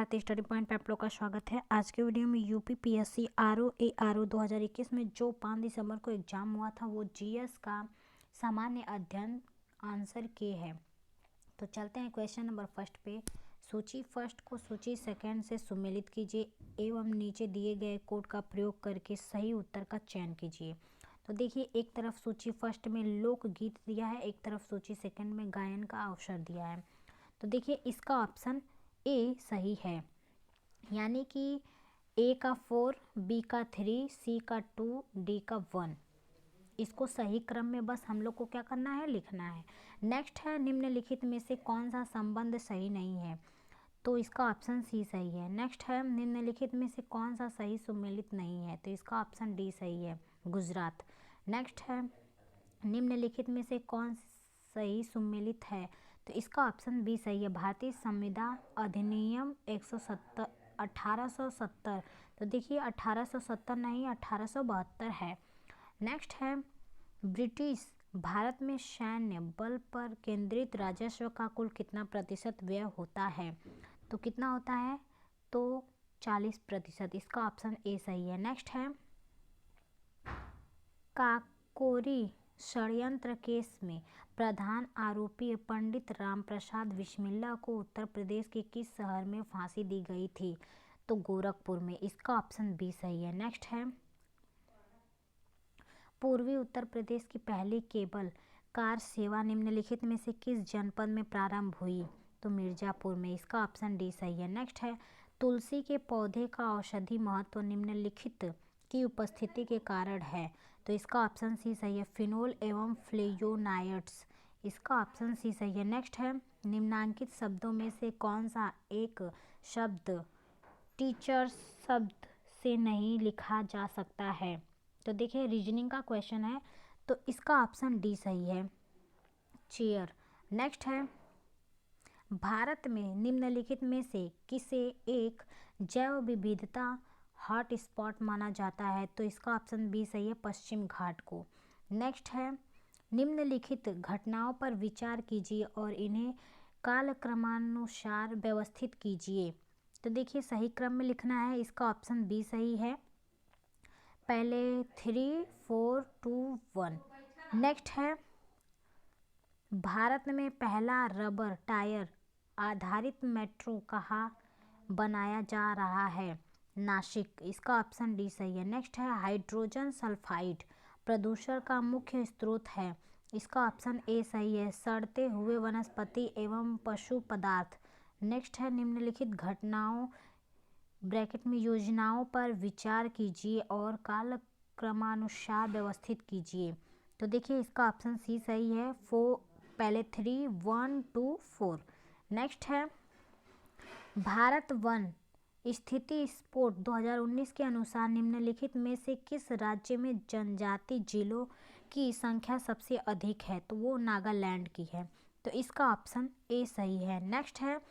भारतीय study point पे आप लोग का स्वागत है। आज के वीडियो में यूपी पीएससी आरओ 2021 में जो 5 दिसंबर को एग्जाम हुआ था वो जीएस का सामान्य अध्ययन आंसर के है। तो चलते हैं क्वेश्चन नंबर फर्स्ट पे। सूची फर्स्ट को सूची सेकंड से सुमेलित कीजिए एवं नीचे दिए गए कोड का प्रयोग करके सही उत्तर का चयन कीजिए। तो देखिए, एक तरफ सूची फर्स्ट में लोकगीत दिया है, एक तरफ सूची सेकंड में गायन का अवसर दिया है। तो देखिए, इसका ऑप्शन ए सही है, यानी कि ए का 4, बी का 3, सी का 2, डी का 1। इसको सही क्रम में बस हम लोग को क्या करना है, लिखना है। नेक्स्ट है, निम्नलिखित में से कौन सा संबंध सही नहीं है, तो इसका ऑप्शन सी सही है। नेक्स्ट है, निम्नलिखित में से कौन सा सही सुमेलित नहीं है, तो इसका ऑप्शन डी सही है, गुजरात। नेक्स्ट है, निम्नलिखित में से कौन सही सुमेलित है, तो इसका ऑप्शन बी सही है, भारतीय संविदा अधिनियम 1870। तो देखिए, 1870 नहीं, 1872 है। नेक्स्ट है, ब्रिटिश भारत में सैन्य बल पर केंद्रित राजस्व का कुल कितना प्रतिशत व्यय होता है, तो कितना होता है, तो 40%। इसका ऑप्शन ए सही है। नेक्स्ट है, काकोरी षड्यंत्र केस में प्रधान आरोपी पंडित रामप्रसाद बिस्मिल्ला को उत्तर प्रदेश के किस शहर में फांसी दी गई थी, तो गोरखपुर में। इसका ऑप्शन बी सही है। नेक्स्ट है, पूर्वी उत्तर प्रदेश की पहली केबल कार सेवा निम्नलिखित में से किस जनपद में प्रारंभ हुई, तो मिर्जापुर में। इसका ऑप्शन डी सही है। नेक्स्ट है, तुलसी के पौधे का औषधि महत्व निम्नलिखित की उपस्थिति के कारण है, तो इसका ऑप्शन सी सही है, फिनोल एवं फ्लेवोनाइड्स। इसका ऑप्शन सी सही है। नेक्स्ट है, निम्नांकित शब्दों में से कौन सा एक शब्द टीचर शब्द से नहीं लिखा जा सकता है, तो देखिए, रीजनिंग का क्वेश्चन है, तो इसका ऑप्शन डी सही है, चेयर। नेक्स्ट है, भारत में निम्नलिखित में से किसे एक जैव विविधता हॉट स्पॉट माना जाता है, तो इसका ऑप्शन बी सही है, पश्चिम घाट को। नेक्स्ट है, निम्नलिखित घटनाओं पर विचार कीजिए और इन्हें कालक्रमानुसार व्यवस्थित कीजिए। तो देखिए, सही क्रम में लिखना है, इसका ऑप्शन बी सही है, पहले 3, 4, 2, 1। नेक्स्ट है, भारत में पहला रबर टायर आधारित मेट्रो कहाँ बनाया जा रहा है, नासिक। इसका ऑप्शन डी सही है। नेक्स्ट है, हाइड्रोजन सल्फाइड प्रदूषण का मुख्य स्रोत है, इसका ऑप्शन ए सही है, सड़ते हुए वनस्पति एवं पशु पदार्थ। नेक्स्ट है, निम्नलिखित घटनाओं ब्रैकेट में योजनाओं पर विचार कीजिए और कालक्रमानुसार व्यवस्थित कीजिए। तो देखिए, इसका ऑप्शन सी सही है, पहले 3, 1, 2, 4। नेक्स्ट है, भारत वन स्थिति स्पोर्ट 2019 के अनुसार निम्नलिखित में से किस राज्य में जनजाति जिलों की संख्या सबसे अधिक है, तो वो नागालैंड की है, तो इसका ऑप्शन ए सही है। नेक्स्ट है,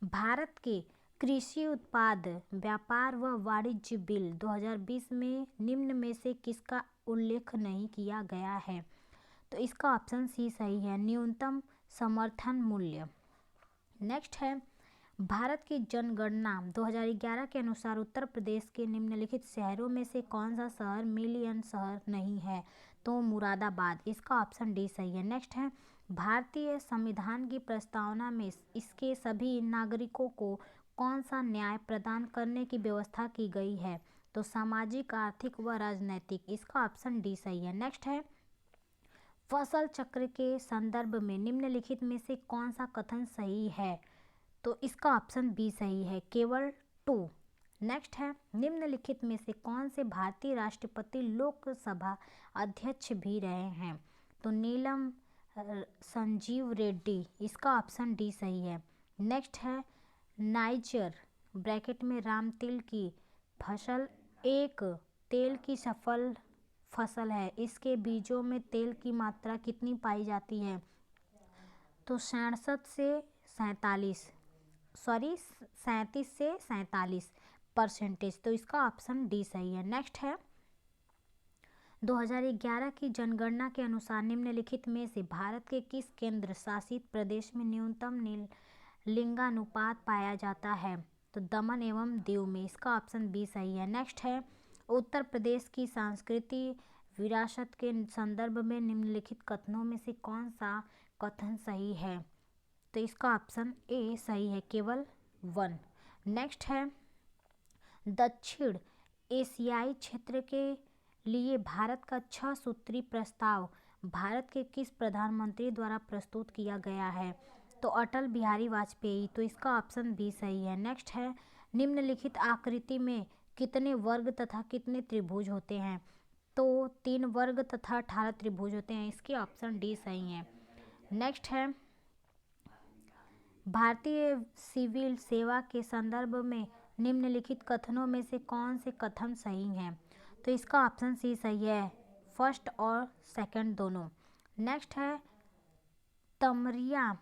भारत के कृषि उत्पाद व्यापार व वाणिज्य बिल 2020 में निम्न में से किसका उल्लेख नहीं किया गया है, तो इसका ऑप्शन सी सही है, न्यूनतम समर्थन मूल्य। नेक्स्ट है, भारत की जनगणना 2011 के अनुसार उत्तर प्रदेश के निम्नलिखित शहरों में से कौन सा शहर मिलियन शहर नहीं है, तो मुरादाबाद। इसका ऑप्शन डी सही है। नेक्स्ट है, भारतीय संविधान की प्रस्तावना में इसके सभी नागरिकों को कौन सा न्याय प्रदान करने की व्यवस्था की गई है, तो सामाजिक, आर्थिक व राजनैतिक। इसका ऑप्शन डी सही है। नेक्स्ट है, फसल चक्र के संदर्भ में निम्नलिखित में से कौन सा कथन सही है, तो इसका ऑप्शन बी सही है, केवल 2। नेक्स्ट है, निम्नलिखित में से कौन से भारतीय राष्ट्रपति लोकसभा अध्यक्ष भी रहे हैं, तो नीलम संजीव रेड्डी। इसका ऑप्शन डी सही है। नेक्स्ट है, नाइजर ब्रैकेट में राम तिल की फसल एक तेल की सफल फसल है, इसके बीजों में तेल की मात्रा कितनी पाई जाती है, तो 37 से 47%। तो इसका ऑप्शन डी सही है। नेक्स्ट है, 2011 की जनगणना के अनुसार निम्नलिखित में से भारत के किस केंद्र शासित प्रदेश में न्यूनतम लिंगानुपात पाया जाता है, तो दमन एवं दीव में। इसका ऑप्शन बी सही है। नेक्स्ट है उत्तर प्रदेश की सांस्कृतिक विरासत के संदर्भ में निम्नलिखित कथनों में से कौन सा कथन सही है? तो इसका ऑप्शन ए सही है, केवल 1। नेक्स्ट है दक्षिण एशियाई क्षेत्र के लिए भारत का 6 सूत्री प्रस्ताव भारत के किस प्रधानमंत्री द्वारा प्रस्तुत किया गया है? तो अटल बिहारी वाजपेयी। तो इसका ऑप्शन बी सही है। नेक्स्ट है निम्नलिखित आकृति में कितने वर्ग तथा कितने त्रिभुज होते हैं? तो 3 वर्ग तथा 18 त्रिभुज होते हैं। इसके ऑप्शन डी सही है। नेक्स्ट है भारतीय सिविल सेवा के संदर्भ में निम्नलिखित कथनों में से कौन से कथन सही हैं? तो इसका ऑप्शन सी सही है, फर्स्ट और सेकंड दोनों। नेक्स्ट है तमरिया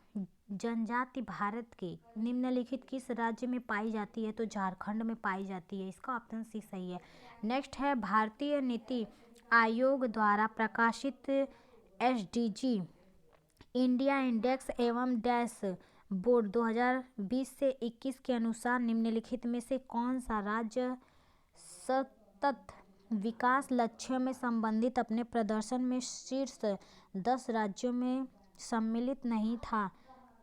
जनजाति भारत के निम्नलिखित किस राज्य में पाई जाती है? तो झारखंड में पाई जाती है। इसका ऑप्शन सी सही है। नेक्स्ट है भारतीय नीति आयोग द्वारा प्रकाशित एसडीजी इंडिया इंडेक्स एवं डैश बोर्ड 2020 से 21 के अनुसार निम्नलिखित में से कौन सा राज्य सतत विकास लक्ष्यों में संबंधित अपने प्रदर्शन में शीर्ष 10 राज्यों में सम्मिलित नहीं था?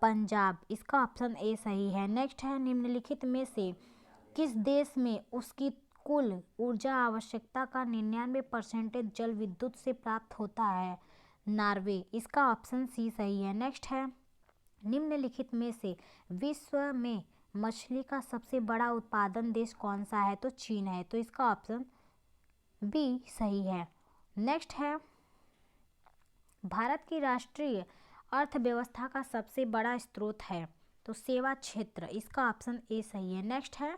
पंजाब। इसका ऑप्शन ए सही है। नेक्स्ट है निम्नलिखित में से किस देश में उसकी कुल ऊर्जा आवश्यकता का 99% जल विद्युत से प्राप्त होता है? नॉर्वे। इसका ऑप्शन सी सही है। नेक्स्ट है निम्नलिखित में से विश्व में मछली का सबसे बड़ा उत्पादन देश कौन सा है? तो चीन है। तो इसका ऑप्शन बी सही है। नेक्स्ट है भारत की राष्ट्रीय अर्थव्यवस्था का सबसे बड़ा स्रोत है? तो सेवा क्षेत्र। इसका ऑप्शन ए सही है। नेक्स्ट है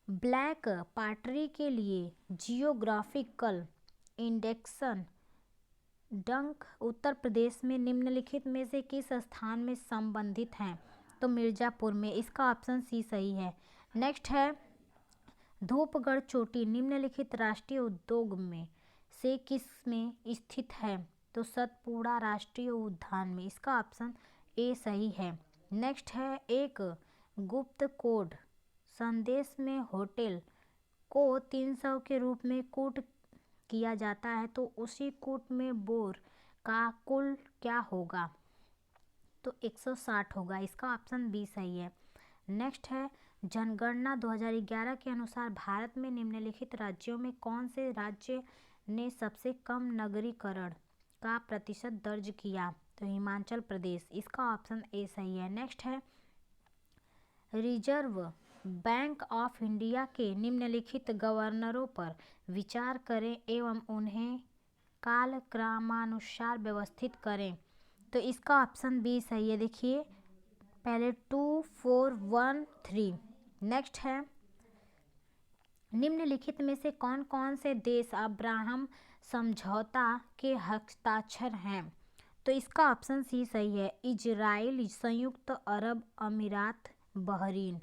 ब्लैक पॉटरी के लिए जियोग्राफिकल इंडेक्सन डंक उत्तर प्रदेश में निम्नलिखित में से किस स्थान में संबंधित हैं? तो मिर्जापुर में। इसका ऑप्शन सी सही है। नेक्स्ट है धूपगढ़ चोटी निम्नलिखित राष्ट्रीय उद्यान में से किस में स्थित है? तो सतपुड़ा राष्ट्रीय उद्यान में। इसका ऑप्शन ए सही है। नेक्स्ट है एक गुप्त कोड संदेश में होटल को 300 के रूप में कूट किया जाता है, तो उसी कूट में बोर का कुल क्या होगा? तो 160 होगा। इसका ऑप्शन बी सही है। नेक्स्ट है जनगणना 2011 के अनुसार भारत में निम्नलिखित राज्यों में कौन से राज्य ने सबसे कम नगरीकरण का प्रतिशत दर्ज किया? तो हिमाचल प्रदेश। इसका ऑप्शन ए सही है। नेक्स्ट है रिजर्व बैंक ऑफ इंडिया के निम्नलिखित गवर्नरों पर विचार करें एवं उन्हें कालक्रमानुसार व्यवस्थित करें। तो इसका ऑप्शन बी सही है। देखिए पहले 2, 4, 1, 3। नेक्स्ट है निम्नलिखित में से कौन कौन से देश अब्राहम समझौता के हस्ताक्षर हैं? तो इसका ऑप्शन सी सही है, इजराइल, संयुक्त अरब अमीरात, बहरीन।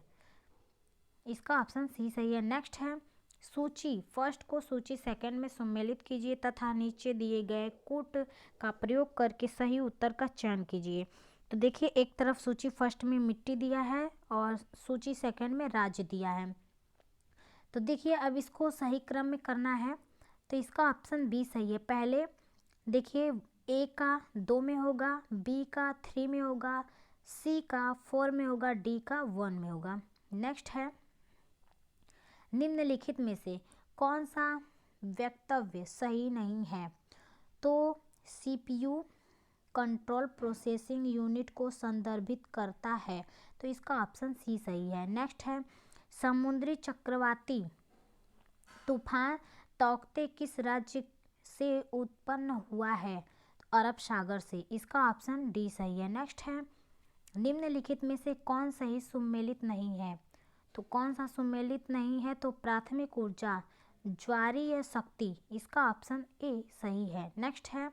इसका ऑप्शन सी सही है। नेक्स्ट है सूची फर्स्ट को सूची सेकंड में सम्मिलित कीजिए तथा नीचे दिए गए कूट का प्रयोग करके सही उत्तर का चयन कीजिए। तो देखिए एक तरफ सूची फर्स्ट में मिट्टी दिया है और सूची सेकंड में राज्य दिया है। तो देखिए अब इसको सही क्रम में करना है। तो इसका ऑप्शन बी सही है। पहले देखिए ए का 2 में होगा, बी का 3 में होगा, सी का 4 में होगा, डी का 1 में होगा। नेक्स्ट है निम्नलिखित में से कौन सा वक्तव्य सही नहीं है? तो सीपीयू कंट्रोल प्रोसेसिंग यूनिट को संदर्भित करता है। तो इसका ऑप्शन सी सही है। नेक्स्ट है समुद्री चक्रवाती तूफान तौकते किस राज्य से उत्पन्न हुआ है? अरब सागर से। इसका ऑप्शन डी सही है। नेक्स्ट है निम्नलिखित में से कौन सही सुमेलित नहीं है? तो कौन सा सुमेलित नहीं है? तो प्राथमिक ऊर्जा ज्वारीय शक्ति। इसका ऑप्शन ए सही है। नेक्स्ट है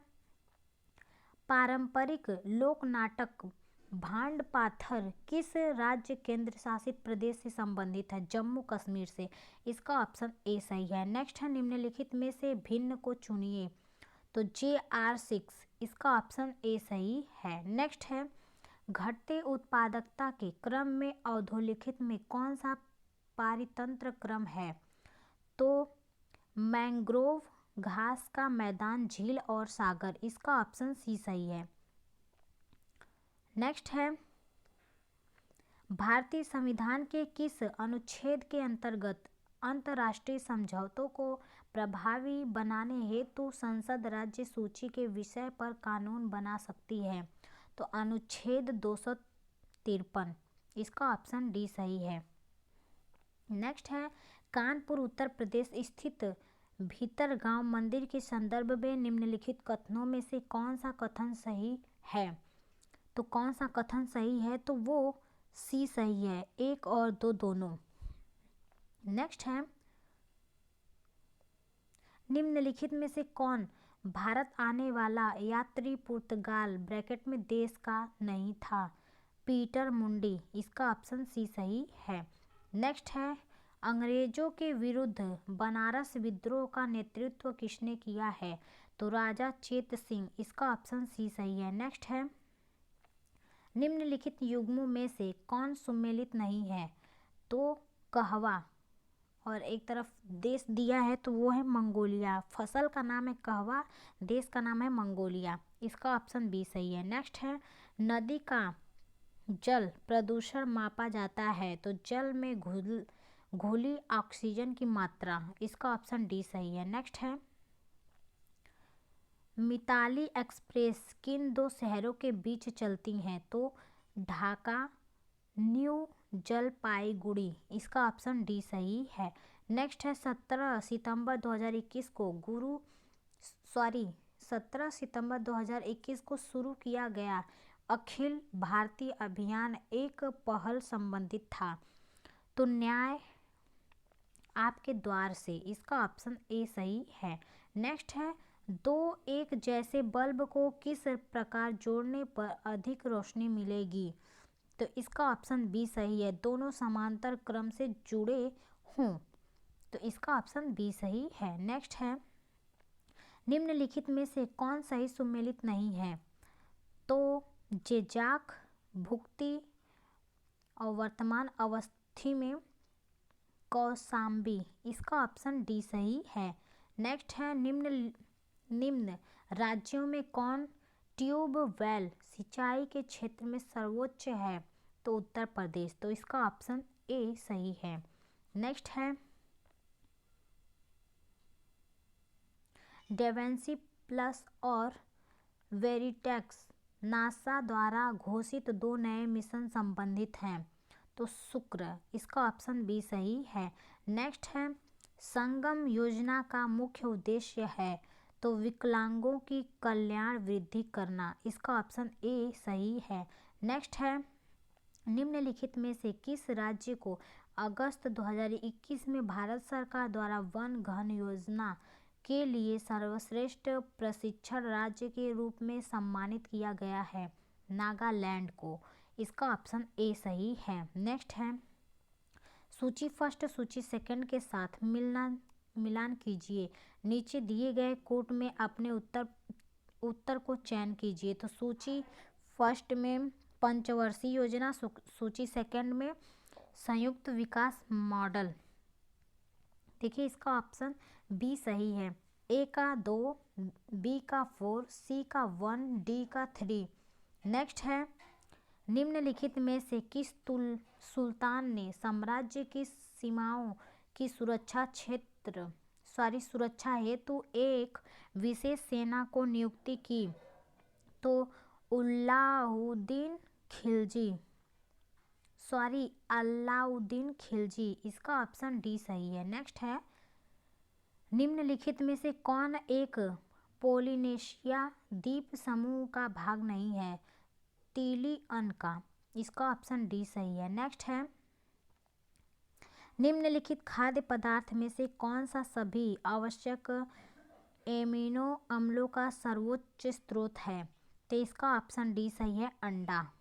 पारंपरिक लोक नाटक भांड पाथर किस राज्य केंद्र शासित प्रदेश से संबंधित है? जम्मू कश्मीर से। इसका ऑप्शन ए सही है। नेक्स्ट है निम्नलिखित में से भिन्न को चुनिए। तो JR6। इसका ऑप्शन ए सही है। नेक्स्ट है घटते उत्पादकता के क्रम में अधोलिखित में कौन सा पारितंत्र क्रम है? तो मैंग्रोव, घास का मैदान, झील और सागर। इसका ऑप्शन सी सही है। नेक्स्ट है, भारतीय संविधान के किस अनुच्छेद के अंतर्गत अंतर्राष्ट्रीय समझौतों को प्रभावी बनाने हेतु संसद राज्य सूची के विषय पर कानून बना सकती है? तो अनुच्छेद 253। इसका ऑप्शन डी सही है। नेक्स्ट है, कानपुर उत्तर प्रदेश स्थित भीतरगांव मंदिर के संदर्भ में निम्नलिखित कथनों में से कौन सा कथन सही है? तो कौन सा कथन सही है? तो वो सी सही है, 1 और 2 दोनों। नेक्स्ट है, निम्नलिखित में से कौन भारत आने वाला यात्री पुर्तगाल ब्रैकेट में देश का नहीं था? पीटर मुंडी। इसका ऑप्शन सी सही है। नेक्स्ट है, अंग्रेजों के विरुद्ध बनारस विद्रोह का नेतृत्व किसने किया है? तो राजा चेत सिंह। इसका ऑप्शन सी सही है। नेक्स्ट है, निम्नलिखित युग्मों में से कौन सुमेलित नहीं है? तो कहवा, और एक तरफ देश दिया है तो वो है मंगोलिया। फसल का नाम है कहवा, देश का नाम है मंगोलिया। इसका ऑप्शन बी सही है। नेक्स्ट है, नदी का जल प्रदूषण मापा जाता है तो जल में घुली ऑक्सीजन की मात्रा। इसका ऑप्शन डी सही है। नेक्स्ट है, मिताली एक्सप्रेस किन 2 शहरों के बीच चलती हैं? तो ढाका, न्यू जलपाईगुड़ी। इसका ऑप्शन डी सही है। नेक्स्ट है, 17 सितंबर 2021 को शुरू किया गया अखिल भारतीय अभियान एक पहल संबंधित था? तो न्याय आपके द्वार से। इसका ऑप्शन ए सही है। नेक्स्ट है, 2 एक जैसे बल्ब को किस प्रकार जोड़ने पर अधिक रोशनी मिलेगी? तो इसका ऑप्शन बी सही है, दोनों समांतर क्रम से जुड़े हों। तो इसका ऑप्शन बी सही है। नेक्स्ट है, निम्नलिखित में से कौन सही सुमेलित नहीं है? तो जेजाक, भुक्ति और वर्तमान अवस्थी में कौसाम्बी। इसका ऑप्शन डी सही है। नेक्स्ट है, निम्न राज्यों में कौन ट्यूबवेल सिंचाई के क्षेत्र में सर्वोच्च है? तो उत्तर प्रदेश। तो इसका ऑप्शन ए सही है। नेक्स्ट है, डेवेंसी प्लस और वेरिटेक्स नासा द्वारा घोषित 2 नए मिशन संबंधित हैं? तो शुक्र। इसका ऑप्शन बी सही है। नेक्स्ट है, संगम योजना का मुख्य उद्देश्य है? तो विकलांगों की कल्याण वृद्धि करना। इसका ऑप्शन ए सही है। नेक्स्ट है, निम्नलिखित में से किस राज्य को अगस्त 2021 में भारत सरकार द्वारा वन धन योजना के लिए सर्वश्रेष्ठ प्रशिक्षण राज्य के रूप में सम्मानित किया गया है? नागालैंड को। इसका ऑप्शन ए सही है। नेक्स्ट है, सूची फर्स्ट सूची सेकंड के साथ मिलान कीजिए। नीचे दिए गए कोट में अपने उत्तर को चयन कीजिए। तो सूची फर्स्ट में पंचवर्षीय योजना, सूची सेकंड में संयुक्त विकास मॉडल। देखिए इसका ऑप्शन बी सही है। ए का 2, बी का 4, सी का 1, डी का 3। नेक्स्ट है, निम्नलिखित में से किस सुल्तान ने साम्राज्य की सीमाओं की सुरक्षा हेतु एक विशेष सेना को नियुक्ति की? तो अलाउद्दीन खिलजी। इसका ऑप्शन डी सही है। नेक्स्ट है, निम्नलिखित में से कौन एक पोलिनेशिया द्वीप समूह का भाग नहीं है? तिलियन का। इसका ऑप्शन डी सही है। नेक्स्ट है, निम्नलिखित खाद्य पदार्थ में से कौन सा सभी आवश्यक एमिनो अम्लों का सर्वोच्च स्रोत है? तो इसका ऑप्शन डी सही है, अंडा।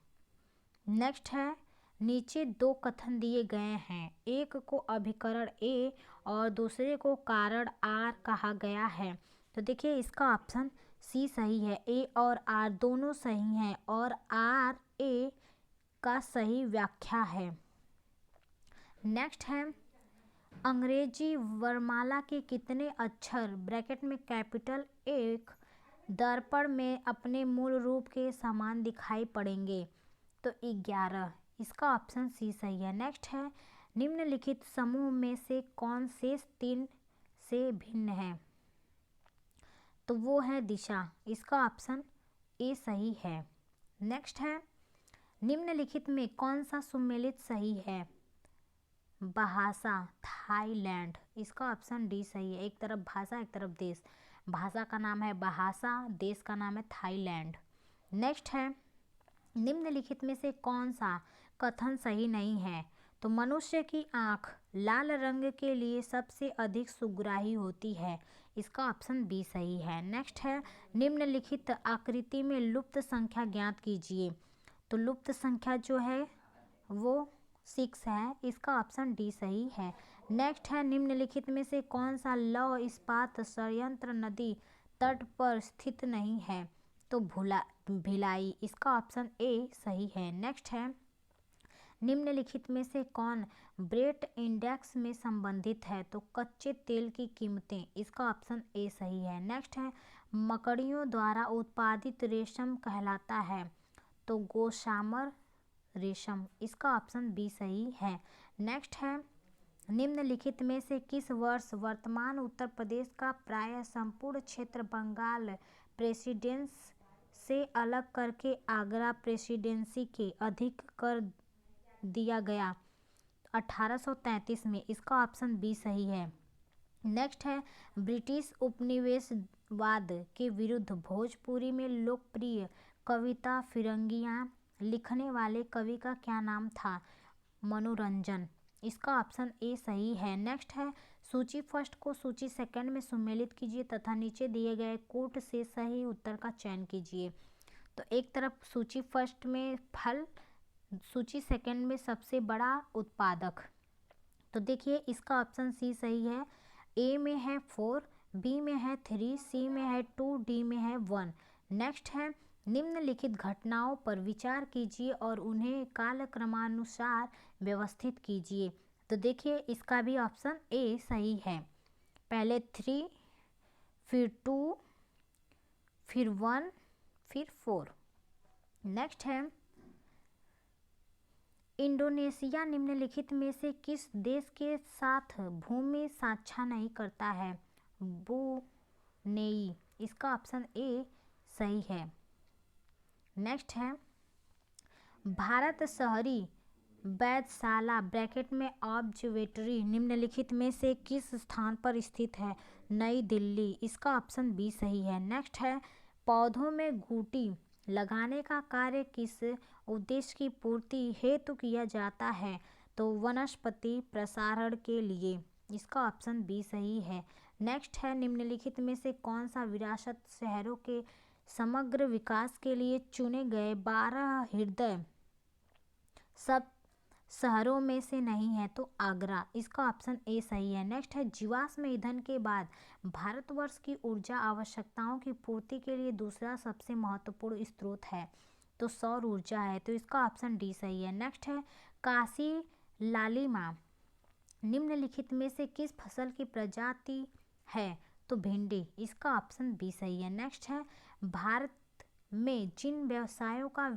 नेक्स्ट है, नीचे 2 कथन दिए गए हैं, एक को अभिकरण ए और दूसरे को कारण आर कहा गया है। तो देखिए इसका ऑप्शन सी सही है। ए और आर दोनों सही हैं और आर ए का सही व्याख्या है। नेक्स्ट है अंग्रेजी वर्णमाला के कितने अक्षर ब्रैकेट में कैपिटल एक दर्पण में अपने मूल रूप के समान दिखाई पड़ेंगे? तो 11। इसका ऑप्शन सी सही है। नेक्स्ट है निम्नलिखित समूह में से कौन शेष 3 से भिन्न है? तो वो है दिशा। इसका ऑप्शन ए सही है। नेक्स्ट है निम्नलिखित में कौन सा सुमेलित सही है? भाषा थाईलैंड। इसका ऑप्शन डी सही है। एक तरफ भाषा एक तरफ देश। भाषा का नाम है भाषा, देश का नाम है थाईलैंड। नेक्स्ट है निम्नलिखित में से कौन सा कथन सही नहीं है? तो मनुष्य की आँख लाल रंग के लिए सबसे अधिक सुग्राही होती है। इसका ऑप्शन बी सही है। नेक्स्ट है निम्नलिखित आकृति में लुप्त संख्या ज्ञात कीजिए। तो लुप्त संख्या जो है वो 6 है। इसका ऑप्शन डी सही है। नेक्स्ट है निम्नलिखित में से कौन सा लौह इस्पात संयंत्र नदी तट पर स्थित नहीं है? तो भिलाई। इसका ऑप्शन ए सही है। नेक्स्ट है निम्नलिखित में से कौन ब्रेट इंडेक्स में संबंधित है? तो कच्चे तेल की कीमतें। इसका ऑप्शन ए सही है। नेक्स्ट है मकड़ियों द्वारा उत्पादित रेशम कहलाता है? तो गोशामर रेशम। इसका ऑप्शन बी सही है। नेक्स्ट है निम्नलिखित में से किस वर्ष वर्तमान उत्तर प्रदेश का प्रायः संपूर्ण क्षेत्र बंगाल प्रेसिडेंस से अलग करके आगरा प्रेसिडेंसी के अधीन कर दिया गया? 1833 में। इसका ऑप्शन बी सही है। नेक्स्ट है ब्रिटिश उपनिवेशवाद के विरुद्ध भोजपुरी में लोकप्रिय कविता फिरंगियाँ लिखने वाले कवि का क्या नाम था? मनोरंजन। इसका ऑप्शन ए सही है। नेक्स्ट है सूची फर्स्ट को सूची सेकंड में सुमेलित कीजिए तथा नीचे दिए गए कोट से सही उत्तर का चयन कीजिए। तो एक तरफ सूची फर्स्ट में फल, सूची सेकंड में सबसे बड़ा उत्पादक। तो देखिए इसका ऑप्शन सी सही है। ए में है 4, बी में है 3, सी में है 2, डी में है 1। नेक्स्ट है निम्नलिखित घटनाओं पर विचार कीजिए और उन्हें कालक्रमानुसार व्यवस्थित कीजिए। तो देखिए इसका भी ऑप्शन ए सही है। पहले 3, फिर 2, फिर 1, फिर 4। नेक्स्ट है इंडोनेशिया निम्नलिखित में से किस देश के साथ भूमि साझा नहीं करता है? ब्रुनेई। इसका ऑप्शन ए सही है। नेक्स्ट है भारत शहरी वैधशाला ब्रैकेट में ऑब्जर्वेटरी निम्नलिखित में से किस स्थान पर स्थित है? नई दिल्ली। इसका ऑप्शन बी सही है। नेक्स्ट है पौधों में गूटी लगाने का कार्य किस उद्देश्य की पूर्ति हेतु किया जाता है? तो वनस्पति प्रसारण के लिए। इसका ऑप्शन बी सही है। नेक्स्ट है निम्नलिखित में से कौन सा विरासत शहरों के समग्र विकास के लिए चुने गए 12 हृदय सब शहरों में से नहीं है? तो आगरा। इसका ऑप्शन ए सही है। नेक्स्ट है जीवाश्म ईंधन के बाद भारतवर्ष की ऊर्जा आवश्यकताओं की पूर्ति के लिए दूसरा सबसे महत्वपूर्ण स्रोत है? तो सौर ऊर्जा है। तो इसका ऑप्शन डी सही है। नेक्स्ट है काशी लालिमा निम्नलिखित में से किस फसल की प्रजाति है? तो भिंडी। इसका ऑप्शन बी सही है। नेक्स्ट है भारत में जिन व्यवसायों का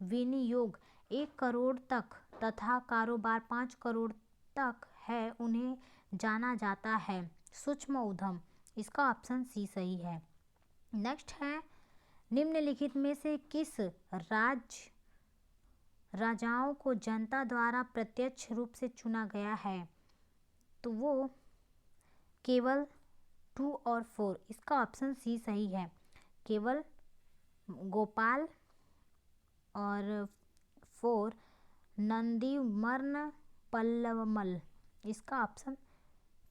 विनियोग 1 करोड़ तक तथा कारोबार 5 करोड़ तक है उन्हें जाना जाता है सूक्ष्म उद्यम। इसका ऑप्शन सी सही है। नेक्स्ट है निम्नलिखित में से किस राजाओं को जनता द्वारा प्रत्यक्ष रूप से चुना गया है? तो वो केवल 2 और 4। इसका ऑप्शन सी सही है। केवल गोपाल और 4 नंदीवर्मन पल्लवमल। इसका ऑप्शन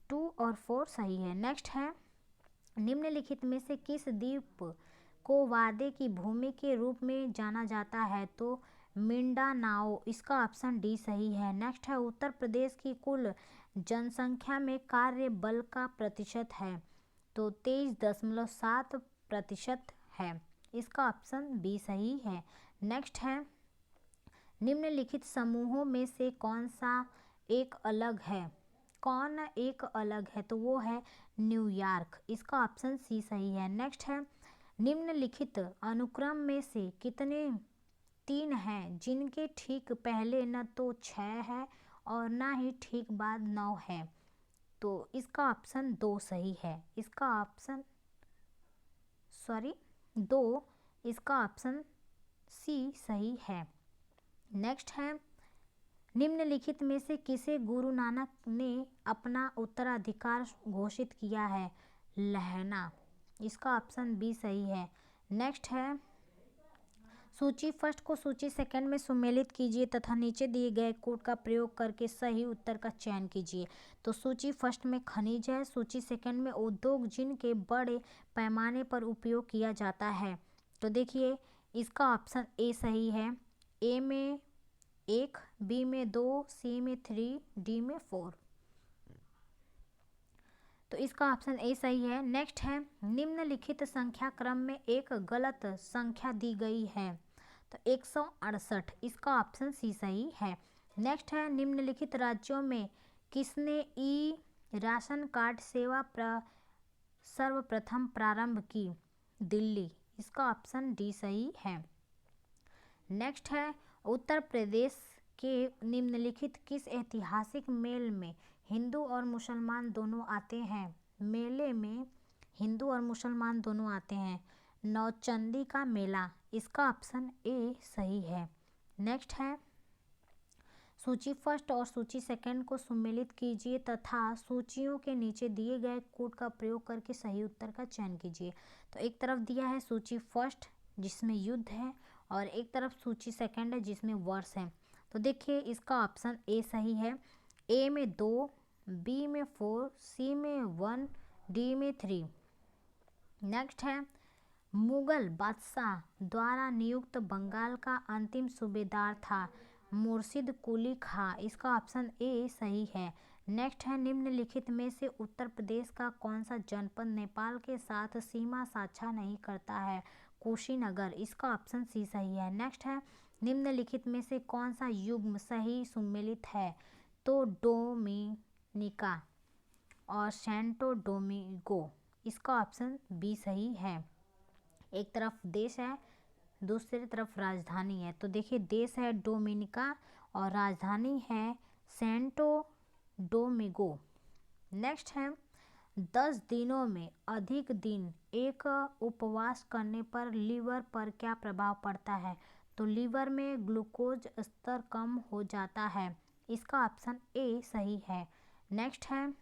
2 और 4 सही है। नेक्स्ट है निम्नलिखित में से किस द्वीप को वादे की भूमि के रूप में जाना जाता है? तो मिंडानाओ। इसका ऑप्शन डी सही है। नेक्स्ट है उत्तर प्रदेश की कुल जनसंख्या में कार्य बल का प्रतिशत है? तो 23.7 प्रतिशत है। इसका ऑप्शन बी सही है। नेक्स्ट है, निम्नलिखित समूहों में से कौन सा एक अलग है? कौन एक अलग है? तो वो है न्यूयॉर्क। इसका ऑप्शन सी सही है। नेक्स्ट है, निम्नलिखित अनुक्रम में से कितने 3 हैं जिनके ठीक पहले न तो 6 है और ना ही ठीक बाद 9 है? तो इसका ऑप्शन 2 सही है। इसका ऑप्शन 2, इसका ऑप्शन सी सही है। नेक्स्ट है, निम्नलिखित में से किसे गुरु नानक ने अपना उत्तराधिकार घोषित किया है? लहना। इसका ऑप्शन बी सही है। नेक्स्ट है, सूची फर्स्ट को सूची सेकंड में सुमेलित कीजिए तथा नीचे दिए गए कोड का प्रयोग करके सही उत्तर का चयन कीजिए। तो सूची फर्स्ट में खनिज है, सूची सेकंड में उद्योग जिनके बड़े पैमाने पर उपयोग किया जाता है। तो देखिए इसका ऑप्शन ए सही है। ए में 1, बी में 2, सी में 3, डी में 4। तो इसका ऑप्शन ए सही है। नेक्स्ट है, निम्नलिखित संख्या क्रम में एक गलत संख्या दी गई है। तो 168। इसका ऑप्शन सी सही है। नेक्स्ट है, निम्नलिखित राज्यों में किसने ई राशन कार्ड सेवा सर्वप्रथम प्रारंभ की? दिल्ली। इसका ऑप्शन डी सही है। नेक्स्ट है, उत्तर प्रदेश के निम्नलिखित किस ऐतिहासिक मेल में हिंदू और मुसलमान दोनों आते हैं? मेले में हिंदू और मुसलमान दोनों आते हैं। नौचंदी का मेला। इसका ऑप्शन ए सही है। नेक्स्ट है, सूची फर्स्ट और सूची सेकंड को सुमेलित कीजिए तथा सूचियों के नीचे दिए गए कोड का प्रयोग करके सही उत्तर का चयन कीजिए। तो एक तरफ दिया है सूची फर्स्ट जिसमें युद्ध है और एक तरफ सूची सेकंड है जिसमें वर्ष है। तो देखिए इसका ऑप्शन ए सही है। ए में 2, बी में 4, सी में 1, डी में 3। नेक्स्ट है, मुगल बादशाह द्वारा नियुक्त बंगाल का अंतिम सूबेदार था मुर्शिद कुली खां। इसका ऑप्शन ए सही है। नेक्स्ट है, निम्नलिखित में से उत्तर प्रदेश का कौन सा जनपद नेपाल के साथ सीमा साझा नहीं करता है? कुशीनगर। इसका ऑप्शन सी सही है। नेक्स्ट है, निम्नलिखित में से कौन सा युग्म सही सुमेलित है? तो डोमिनिका और सैंटो डोमिंगो। इसका ऑप्शन बी सही है। एक तरफ देश है, दूसरी तरफ राजधानी है। तो देखिए देश है डोमिनिका और राजधानी है सैंटो डोमिंगो। नेक्स्ट है, 10 दिनों में अधिक दिन एक उपवास करने पर लीवर पर क्या प्रभाव पड़ता है? तो लीवर में ग्लूकोज स्तर कम हो जाता है। इसका ऑप्शन ए सही है। नेक्स्ट है,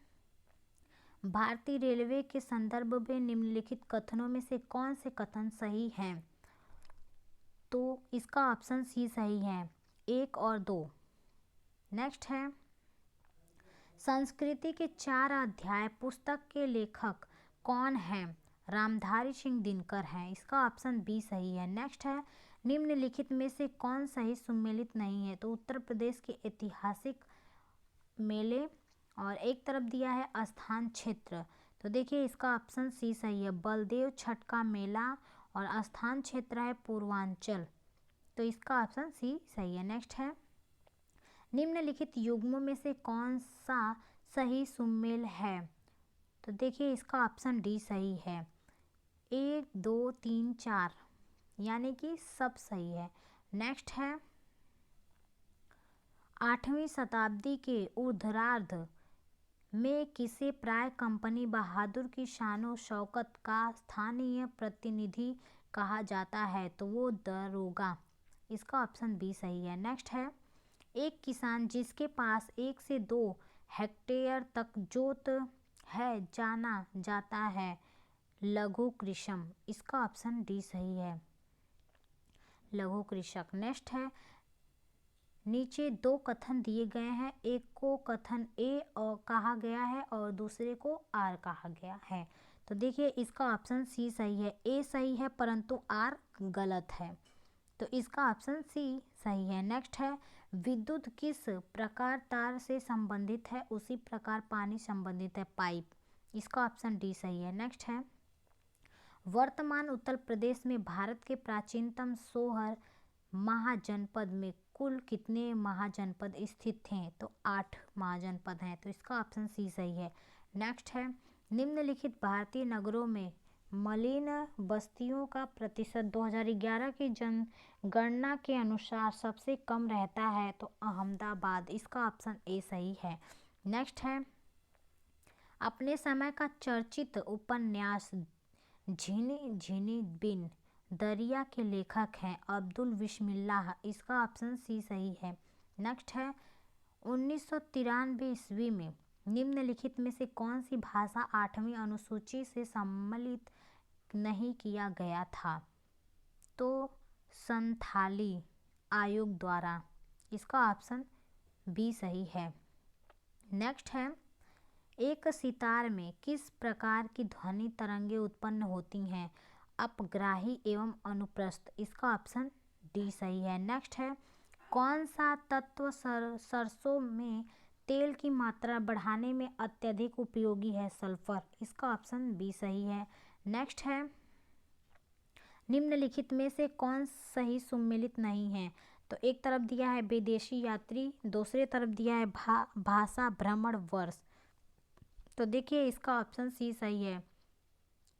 भारतीय रेलवे के संदर्भ में निम्नलिखित कथनों में से कौन से कथन सही हैं? तो इसका ऑप्शन सी सही है, 1 और 2। नेक्स्ट है, संस्कृति के 4 अध्याय पुस्तक के लेखक कौन हैं? रामधारी सिंह दिनकर हैं। इसका ऑप्शन बी सही है। नेक्स्ट है, निम्नलिखित में से कौन सही सुमेलित नहीं है? तो उत्तर प्रदेश के ऐतिहासिक मेले और एक तरफ दिया है स्थान क्षेत्र। तो देखिए इसका ऑप्शन सी सही है, बलदेव छठ का मेला और स्थान क्षेत्र है पूर्वांचल। तो इसका ऑप्शन सी सही है। नेक्स्ट है, निम्नलिखित युग्मों में से कौन सा सही सुमेल है? तो देखिए इसका ऑप्शन डी सही है, 1, 2, 3, 4 यानी कि सब सही है। नेक्स्ट है, 8वीं शताब्दी के उत्तरार्ध में किसे प्राय कंपनी बहादुर की शानो शौकत का स्थानीय प्रतिनिधि कहा जाता है? तो वो दरोगा। इसका ऑप्शन बी सही है। नेक्स्ट है, एक किसान जिसके पास 1 से 2 हेक्टेयर तक जोत है जाना जाता है लघु कृषक। इसका ऑप्शन डी सही है, लघु कृषक। नेक्स्ट है, नीचे 2 कथन दिए गए हैं, एक को कथन ए और कहा गया है और दूसरे को आर कहा गया है। तो देखिए इसका ऑप्शन सी सही है। ए सही है परंतु आर गलत है। तो इसका ऑप्शन सी सही है। नेक्स्ट है, विद्युत किस प्रकार तार से संबंधित है उसी प्रकार पानी संबंधित है पाइप। इसका ऑप्शन डी सही है। नेक्स्ट है, वर्तमान उत्तर प्रदेश में भारत के प्राचीनतम 16 महाजनपद में कुल कितने महाजनपद स्थित हैं? तो 8 महाजनपद हैं, तो इसका ऑप्शन सी सही है। नेक्स्ट है, निम्नलिखित भारतीय नगरों में मलिन बस्तियों का प्रतिशत 2011 की जनगणना के अनुसार सबसे कम रहता है? तो अहमदाबाद, इसका ऑप्शन ए सही है। नेक्स्ट है, अपने समय का चर्चित उपन्यास झिनी झिनी बिन दरिया के लेखक हैं अब्दुल बिस्मिल्लाह, इसका ऑप्शन सी सही है। नेक्स्ट है, 1993 ईस्वी में निम्नलिखित में से कौन सी भाषा 8वीं अनुसूची से सम्मिलित नहीं किया गया था? तो संथाली आयोग द्वारा, इसका ऑप्शन बी सही है। नेक्स्ट है, एक सितार में किस प्रकार की ध्वनि तरंगें उत्पन्न होती हैं? अपग्राही एवं अनुप्रस्थ, इसका ऑप्शन डी सही है। नेक्स्ट है, कौन सा तत्व सरसों में तेल की मात्रा बढ़ाने में अत्यधिक उपयोगी है? सल्फर, इसका ऑप्शन बी सही है। नेक्स्ट है, निम्नलिखित में से कौन सही सुमेलित नहीं है? तो एक तरफ दिया है विदेशी यात्री, दूसरे तरफ दिया है भाषा भ्रमण वर्ष, तो देखिए इसका ऑप्शन सी सही है।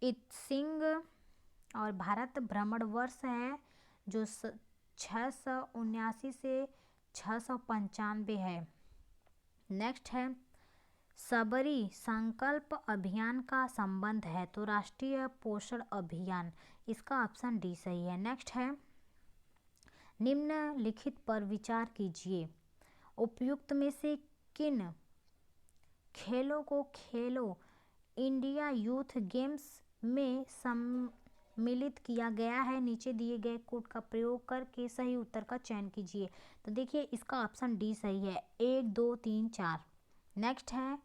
इत्सिंग और भारत भ्रमण वर्ष है जो 679 से 695 है। नेक्स्ट है, सबरी संकल्प अभियान का संबंध है? तो राष्ट्रीय पोषण अभियान, इसका ऑप्शन डी सही है। नेक्स्ट है, निम्नलिखित पर विचार कीजिए, उपयुक्त में से किन खेलों को खेलो इंडिया यूथ गेम्स में सम्मिलित किया गया है? नीचे दिए गए कोड का प्रयोग करके सही उत्तर का चयन कीजिए। तो देखिए इसका ऑप्शन डी सही है, 1 2 3 4। नेक्स्ट है,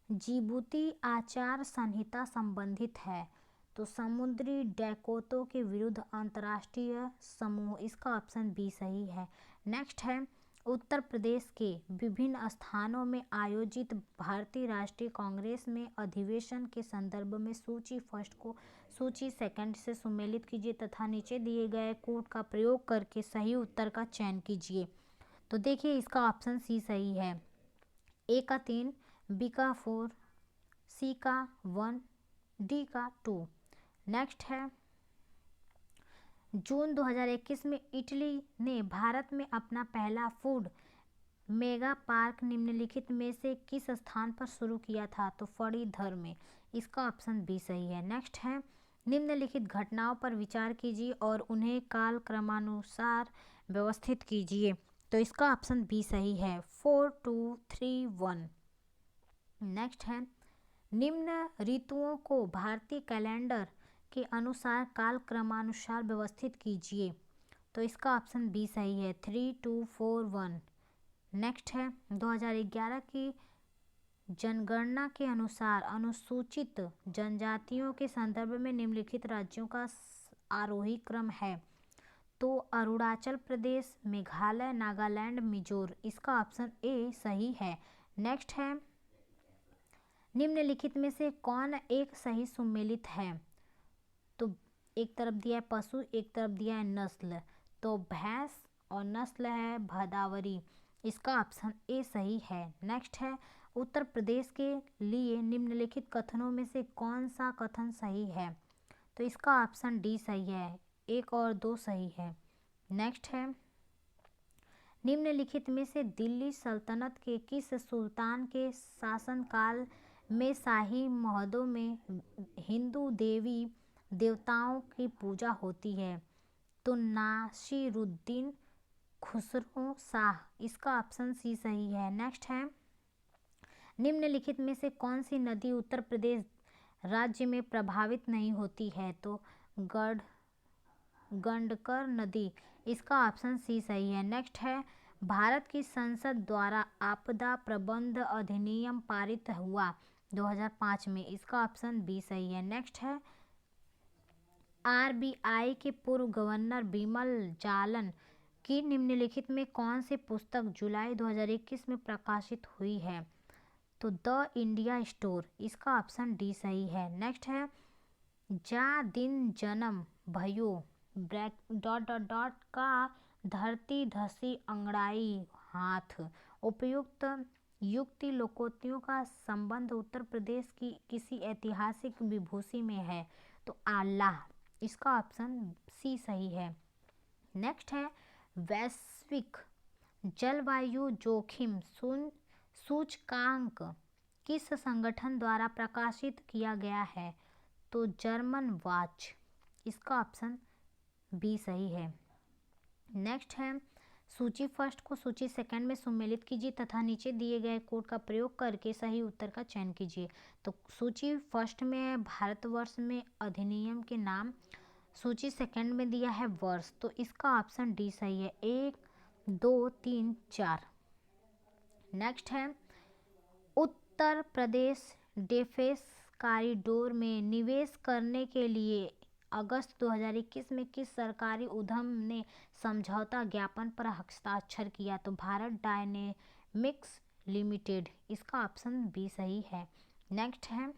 जिबूती आचार संहिता संबंधित है? तो समुद्री डैकोटों के विरुद्ध अंतर्राष्ट्रीय समूह, इसका ऑप्शन बी सही है। नेक्स्ट है, उत्तर प्रदेश के विभिन्न स्थानों में आयोजित भारतीय राष्ट्रीय कांग्रेस में अधिवेशन के संदर्भ में सूची फर्स्ट को सूची सेकंड से सुमेलित कीजिए तथा नीचे दिए गए कोड का प्रयोग करके सही उत्तर का चयन कीजिए। तो देखिए इसका ऑप्शन सी सही है, ए का 3, बी का 4, सी का 1, डी का 2। नेक्स्ट है, जून 2021 में इटली ने भारत में अपना पहला फूड मेगा पार्क निम्नलिखित में से किस स्थान पर शुरू किया था? तो फणीधर में, इसका ऑप्शन बी सही है। नेक्स्ट है, निम्नलिखित घटनाओं पर विचार कीजिए और उन्हें काल क्रमानुसार व्यवस्थित कीजिए। तो इसका ऑप्शन बी सही है, 4 2 3 1। नेक्स्ट है, निम्न ऋतुओं को भारतीय कैलेंडर के अनुसार काल क्रमानुसार व्यवस्थित कीजिए। तो इसका ऑप्शन बी सही है, 3 2 4 1। नेक्स्ट है, 2011 की जनगणना के अनुसार अनुसूचित जनजातियों के संदर्भ में निम्नलिखित राज्यों का आरोही क्रम है? तो अरुणाचल प्रदेश, मेघालय, नागालैंड, मिजोरम, इसका ऑप्शन ए सही है। नेक्स्ट है, निम्नलिखित में से कौन एक सही सुमेलित है? तो एक तरफ दिया है पशु, एक तरफ दिया है नस्ल, तो भैंस और नस्ल है भदावरी, इसका ऑप्शन ए सही है। नेक्स्ट है, उत्तर प्रदेश के लिए निम्नलिखित कथनों में से कौन सा कथन सही है? तो इसका ऑप्शन डी सही है, 1 और 2 सही है। नेक्स्ट है, निम्नलिखित में से दिल्ली सल्तनत के किस सुल्तान के शासनकाल में शाही महलों में हिंदू देवी देवताओं की पूजा होती है? तो नासिरुद्दीन खुसरो शाह, इसका ऑप्शन सी सही है। नेक्स्ट है, निम्नलिखित में से कौन सी नदी उत्तर प्रदेश राज्य में प्रभावित नहीं होती है? तो गंडकर नदी, इसका ऑप्शन सी सही है। नेक्स्ट है, भारत की संसद द्वारा आपदा प्रबंध अधिनियम पारित हुआ 2005 में, इसका ऑप्शन बी सही है। नेक्स्ट है, आरबीआई के पूर्व गवर्नर बिमल जालन की निम्नलिखित में कौन सी पुस्तक जुलाई 2021 में प्रकाशित हुई है? तो द इंडिया स्टोर, इसका ऑप्शन डी सही है। नेक्स्ट है, जा दिन जन्म भयो ब्रैक डॉट डॉट डॉट का धरती धसी अंगड़ाई हाथ। उपयुक्त युक्ति लोकोक्तियों का संबंध उत्तर प्रदेश की किसी ऐतिहासिक विभूषी में है। तो आल्हा, इसका ऑप्शन सी सही है। नेक्स्ट है वैश्विक जलवायु जोखिम सूचकांक किस संगठन द्वारा प्रकाशित किया गया है। तो जर्मन वॉच, इसका ऑप्शन बी सही है। नेक्स्ट है सूची फर्स्ट को सूची सेकंड में सम्मिलित कीजिए तथा नीचे दिए गए कोड का प्रयोग करके सही उत्तर का चयन कीजिए। तो सूची फर्स्ट में भारतवर्ष में अधिनियम के नाम, सूची सेकंड में दिया है वर्ष, तो इसका ऑप्शन डी सही है, 1 2 3 4। नेक्स्ट है उत्तर प्रदेश डिफेंस कॉरिडोर में निवेश करने के लिए अगस्त 2021 में किस सरकारी उद्यम ने समझौता ज्ञापन पर हस्ताक्षर किया। तो भारत डायनेमिक्स लिमिटेड, इसका ऑप्शन बी सही है। नेक्स्ट है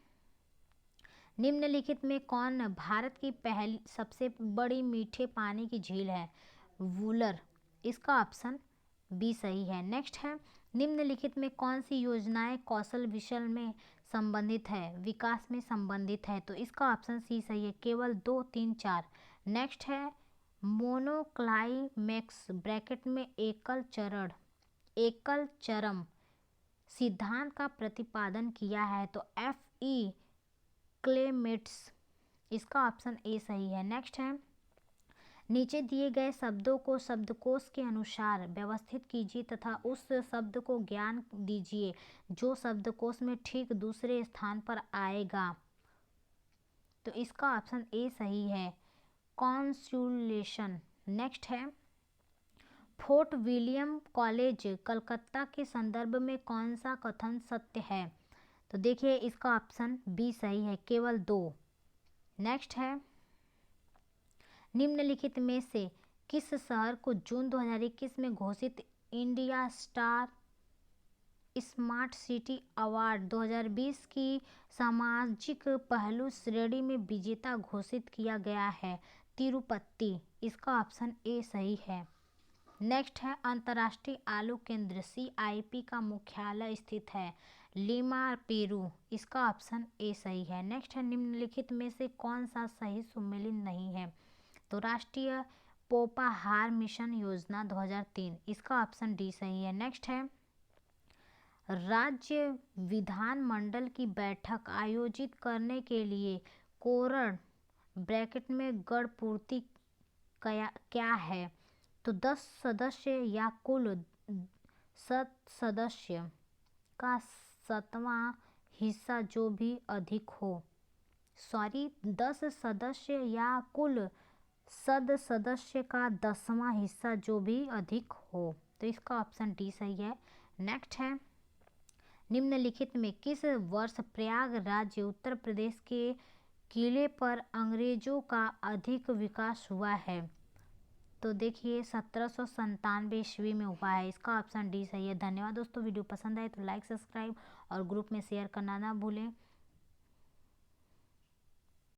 निम्नलिखित में कौन भारत की पहली सबसे बड़ी मीठे पानी की झील है। वुलर, इसका ऑप्शन बी सही है। नेक्स्ट है निम्नलिखित में कौन सी योजनाएं कौशल विषय में संबंधित है, विकास में संबंधित है। तो इसका ऑप्शन सी सही है, केवल 2 3 4। नेक्स्ट है मोनोक्लाइमेक्स ब्रैकेट में एकल चरम सिद्धांत का प्रतिपादन किया है। तो FE क्लेमेट्स, इसका ऑप्शन ए सही है। नेक्स्ट है नीचे दिए गए शब्दों को शब्दकोश के अनुसार व्यवस्थित कीजिए तथा उस शब्द को ज्ञान दीजिए जो शब्दकोश में ठीक दूसरे स्थान पर आएगा। तो इसका ऑप्शन ए सही है, कॉन्सुलेशन। नेक्स्ट है फोर्ट विलियम कॉलेज कलकत्ता के संदर्भ में कौन सा कथन सत्य है। तो देखिए इसका ऑप्शन बी सही है, केवल 2। नेक्स्ट है निम्नलिखित में से किस शहर को जून 2021 में घोषित India star smart city award 2020 की सामाजिक पहलू श्रेणी में विजेता घोषित किया गया है। तिरुपति, इसका ऑप्शन ए सही है। नेक्स्ट है अंतर्राष्ट्रीय आलू केंद्र CIP का मुख्यालय स्थित है लीमा पेरू, इसका ऑप्शन ए सही है। नेक्स्ट है निम्नलिखित में से कौन सा सही सुमेलित नहीं है। तो राष्ट्रीय पोषाहार मिशन योजना 2003, इसका ऑप्शन डी सही है। नेक्स्ट है राज्य विधानमंडल की बैठक आयोजित करने के लिए कोरन ब्रैकेट में गण पूर्ति क्या है। तो 10 सदस्य या कुल सदस्य का 7वां हिस्सा जो भी अधिक हो। 10 सदस्य या कुल सदस्य का 10वां हिस्सा जो भी अधिक हो। तो इसका ऑप्शन डी सही है। नेक्स्ट है निम्नलिखित में किस वर्ष प्रयागराज उत्तर प्रदेश के किले पर अंग्रेजों का अधिक विकास हुआ है। तो देखिए 1797 ईस्वी में हुआ है, इसका ऑप्शन डी सही है। धन्यवाद दोस्तों, वीडियो पसंद आए तो लाइक सब्सक्राइब और ग्रुप में शेयर करना ना भूलें।